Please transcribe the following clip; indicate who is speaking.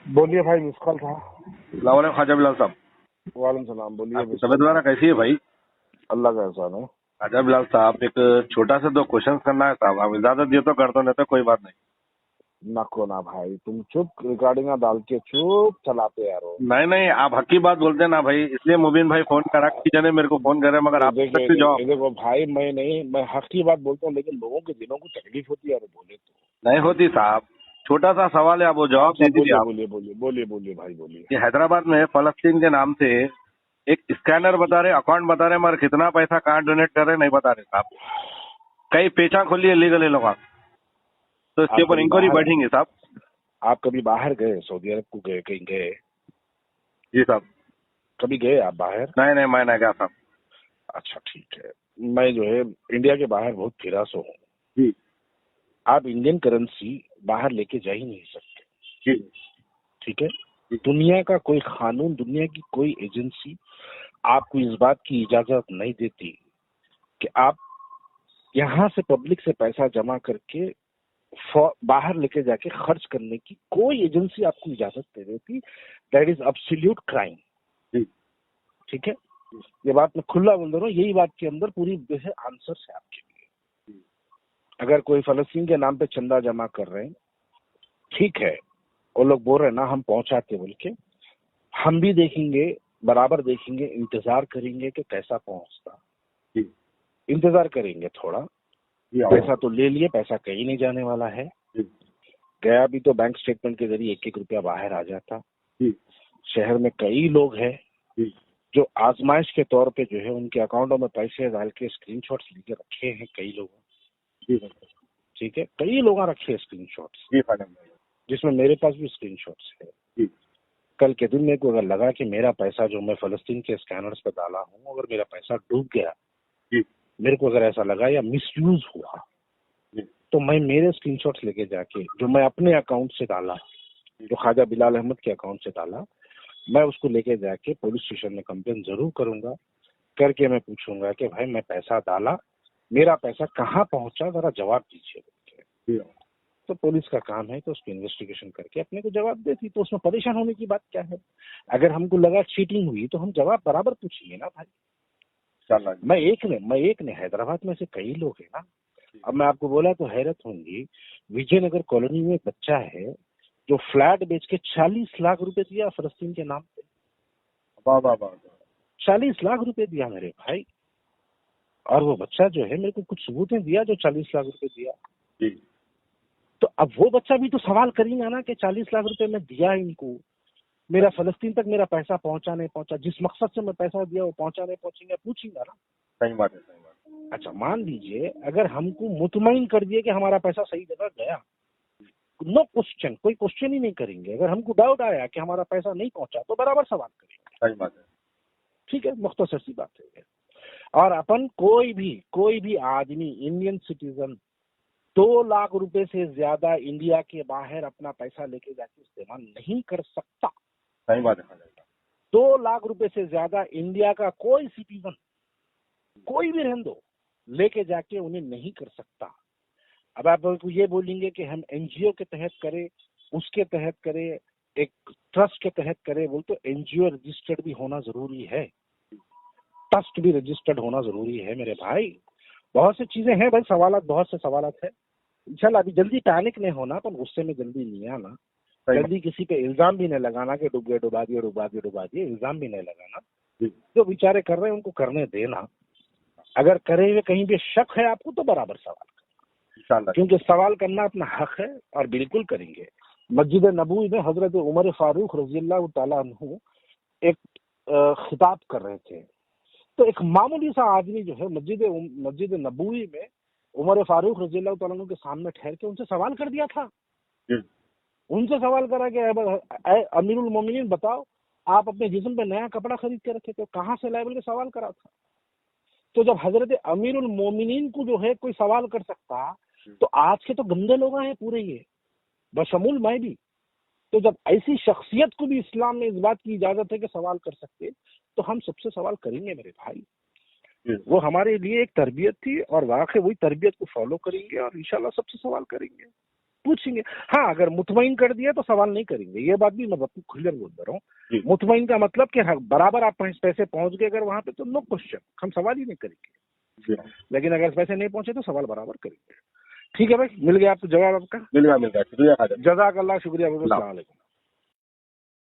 Speaker 1: बोलिए भाई, miss call था।
Speaker 2: लाहौल ख्वाजा बिलाल साहब,
Speaker 1: वालेकुम सलाम। बोलिए।
Speaker 2: आपकी तबीयत वगैरह कैसी है भाई?
Speaker 1: अल्लाह का एहसान है।
Speaker 2: ख्वाजा बिलाल साहब, एक छोटा सा 2 क्वेश्चन करना है साहब। आप इजाजत दिए तो कर दो, नहीं तो कोई बात नहीं।
Speaker 1: नको ना भाई, तुम चुप रिकॉर्डिंग डाल के चुप चलाते यारो।
Speaker 2: नहीं नहीं, आप हक की बात बोलते हैं ना भाई, इसलिए मुबीन भाई फोन करा कि जने मेरे को फोन करे, मगर
Speaker 1: ये
Speaker 2: आप
Speaker 1: देखो,
Speaker 2: सकते जवाब
Speaker 1: देखो भाई, मैं हक की बात बोलता हूँ, लेकिन लोगों के दिलों को तकलीफ होती है यार, बोले तो।
Speaker 2: नहीं होती साहब। छोटा सा सवाल है, आप वो जवाब
Speaker 1: अच्छा,
Speaker 2: दे दीजिए
Speaker 1: बोलिए
Speaker 2: आप।
Speaker 1: बोलिए बोलिए बोलिए बोलिए भाई, बोलिए।
Speaker 2: कि हैदराबाद में फलस्तीन के नाम से एक स्कैनर बता रहे, अकाउंट बता रहे, मगर कितना पैसा कहाँ डोनेट कर रहे नहीं बता रहे साहब। कई पेचा खोली है लीगल लोग, तो इसके
Speaker 1: आप
Speaker 2: ऊपर
Speaker 1: कभी
Speaker 2: इंक्वायरी
Speaker 1: बाहर
Speaker 2: बैठेंगे साहब।
Speaker 1: आप कभी बाहर गए? सऊदी अरब को गए? कहीं गए?
Speaker 2: जी साहब।
Speaker 1: कभी गए आप बाहर?
Speaker 2: नहीं नहीं, मैं नहीं गया साहब।
Speaker 1: अच्छा, ठीक है। मैं जो है इंडिया के बाहर बहुत फिरा सो हूँ।
Speaker 2: जी
Speaker 1: आप इंडियन करेंसी बाहर लेके जा ही नहीं सकते,
Speaker 2: जी
Speaker 1: ठीक है?
Speaker 2: जी।
Speaker 1: दुनिया का कोई कानून, दुनिया की कोई एजेंसी आपको इस बात की इजाजत नहीं देती कि आप यहाँ से पब्लिक से पैसा जमा करके बाहर लेके जाके खर्च करने की कोई एजेंसी आपको इजाजत नहीं देती। That is absolute crime.
Speaker 2: जी
Speaker 1: ठीक है? ये बात मैं खुला बोल रहा हूँ, यही बात के अंदर पूरी आंसर है आपके लिए। अगर कोई फलस्तीन के नाम पे चंदा जमा कर रहे हैं, ठीक है, वो लोग बोल रहे हैं ना हम पहुंचाते बोल के, हम भी देखेंगे, बराबर देखेंगे, इंतजार करेंगे कि कैसा पहुंचता।
Speaker 2: जी
Speaker 1: इंतजार करेंगे थोड़ा।
Speaker 2: जी।
Speaker 1: पैसा तो ले लिए, पैसा कहीं नहीं जाने वाला है।
Speaker 2: जी
Speaker 1: गया भी तो बैंक स्टेटमेंट के जरिए 1-1 रुपया बाहर आ जाता।
Speaker 2: जी
Speaker 1: शहर में कई लोग हैं
Speaker 2: जी
Speaker 1: जो आजमाइश के तौर पे जो है उनके अकाउंटों में पैसे डाल के स्क्रीनशॉट्स लेके रखे हैं कई लोगों।
Speaker 2: जी
Speaker 1: ठीक है, कई लोगों रखे हैं स्क्रीनशॉट्स,
Speaker 2: जी मैडम।
Speaker 1: जिसमें मेरे पास भी स्क्रीनशॉट्स है।
Speaker 2: जी
Speaker 1: कल के दिन मेरे को अगर लगा कि मेरा पैसा जो मैं फलस्तीन के स्कैनर्स पे डाला हूँ, अगर मेरा पैसा डूब गया,
Speaker 2: जी
Speaker 1: मेरे को अगर ऐसा लगा या मिसयूज हुआ,
Speaker 2: जी
Speaker 1: तो मैं मेरे स्क्रीनशॉट्स लेके जाके जो मैं अपने अकाउंट से डाला, जो ख्वाजा बिलाल अहमद के अकाउंट से डाला, मैं उसको लेके जाके पुलिस स्टेशन में कंप्लेन जरूर करूंगा। करके मैं पूछूंगा कि भाई मैं पैसा डाला, मेरा पैसा कहाँ पहुंचा, जरा जवाब दीजिए।
Speaker 2: जी।
Speaker 1: तो पुलिस का काम है कि उसकी इन्वेस्टिगेशन करके अपने को जवाब देती, तो उसमें परेशान होने की बात क्या है? अगर हमको लगा चीटिंग हुई तो हम जवाब बराबर पूछिए ना भाई।
Speaker 2: इंशाल्लाह जी।
Speaker 1: मैं एक ने हैदराबाद में से कई लोग हैं ना। अब मैं आपको बोला तो हैरत होंगी, विजयनगर कॉलोनी में एक बच्चा है जो फ्लैट बेच के 40 लाख रुपए दिया फलस्तीन के नाम पे।
Speaker 2: वाह वाह वाह।
Speaker 1: 40 लाख रुपए दिया मेरे भाई। और वो बच्चा जो है मेरे को कुछ सबूतें दिया जो 40 लाख रुपए दिया।
Speaker 2: जी
Speaker 1: तो अब वो बच्चा भी तो सवाल करेगा ना कि 40 लाख रुपए मैं दिया इनको, मेरा फलस्तीन तक मेरा पैसा पहुंचा नहीं पहुंचा, जिस मकसद से मैं पैसा दिया वो पहुंचा नहीं पहुंचेंगे, पूछेगा ना।
Speaker 2: सही बात है, सही बात है।
Speaker 1: अच्छा, मान लीजिए अगर हमको मुतमईन कर दिए कि हमारा पैसा सही जगह गया, नो क्वेश्चन, कोई क्वेश्चन ही नहीं करेंगे। अगर हमको डाउट आया कि हमारा पैसा नहीं पहुंचा तो बराबर सवाल करेंगे।
Speaker 2: सही बात है।
Speaker 1: ठीक है, मुख्तसर सी बात है। और अपन कोई भी आदमी, इंडियन सिटीजन, 2 लाख रुपए से ज्यादा इंडिया के बाहर अपना पैसा लेके जाके इस्तेमाल नहीं कर सकता।
Speaker 2: सही बात है ख्वाजा साहब।
Speaker 1: 2 लाख रुपए से ज्यादा इंडिया का कोई सिटीजन, कोई भी रहने दो, लेके जाके उन्हें नहीं कर सकता। अब आप ये बोलेंगे कि हम एनजीओ के तहत करें, उसके तहत करें, एक ट्रस्ट के तहत करें, बोल तो एनजीओ रजिस्टर्ड भी होना जरूरी है, ट्रस्ट भी रजिस्टर्ड होना जरूरी है मेरे भाई। बहुत सी चीजें हैं भाई, सवालात, बहुत से सवालात है। इंशाल्लाह अभी जल्दी पैनिक नहीं होना, पर गुस्से में जल्दी नहीं आना, जल्दी किसी पे इल्जाम भी नहीं लगाना कि डूब गए, डुबा दिए, इल्जाम भी नहीं लगाना। जो बेचारे कर रहे हैं उनको करने देना। अगर करे हुए कहीं भी शक है आपको तो बराबर सवाल,
Speaker 2: इंशाल्लाह।
Speaker 1: क्योंकि सवाल करना अपना हक है और बिल्कुल करेंगे। मस्जिद नबवी में हजरत उमर फारूक रज़ियल्लाहु ताला अन्हु एक खिताब कर रहे थे, तो एक मामूली सा आदमी जो है मस्जिद नबवी में उमर फारूक रज़ियल्लाहु ताला अन्हु के सामने ठहर के उनसे सवाल कर दिया था। उनसे सवाल करा कि अमीरुल मोमिनीन बताओ, आप अपने जिस्म पे नया कपड़ा खरीद के रखे थे, कहाँ से लाए, बोल के सवाल करा था। तो जब हजरत अमीरुल मोमिनीन को जो है कोई सवाल कर सकता, तो आज के तो गंदे लोग हैं पूरे, ये बशमूल मैं भी। तो जब ऐसी शख्सियत को भी इस्लाम में इस बात की इजाजत है कि सवाल कर सकते, तो हम सबसे सवाल करेंगे मेरे भाई। वो हमारे लिए एक तरबियत थी और वाकई वही तरबियत को फॉलो करेंगे और इंशाल्लाह सबसे सवाल करेंगे। पूछेंगे। हाँ, अगर मुतमईन कर दिया तो सवाल नहीं करेंगे, ये बात भी मैं खुलकर बोल रहा हूँ। मुतमईन का मतलब कि बराबर आप पैसे पहुंच गए अगर वहां पे तो नो क्वेश्चन, हम सवाल ही नहीं करेंगे। लेकिन अगर पैसे नहीं पहुंचे तो सवाल बराबर करेंगे। ठीक है भाई, मिल गया आपको जवाब आपका?
Speaker 2: मिल गया, शुक्रिया।
Speaker 1: जज़ाकल्लाह, शुक्रिया। अस्सलाम वालेकुम।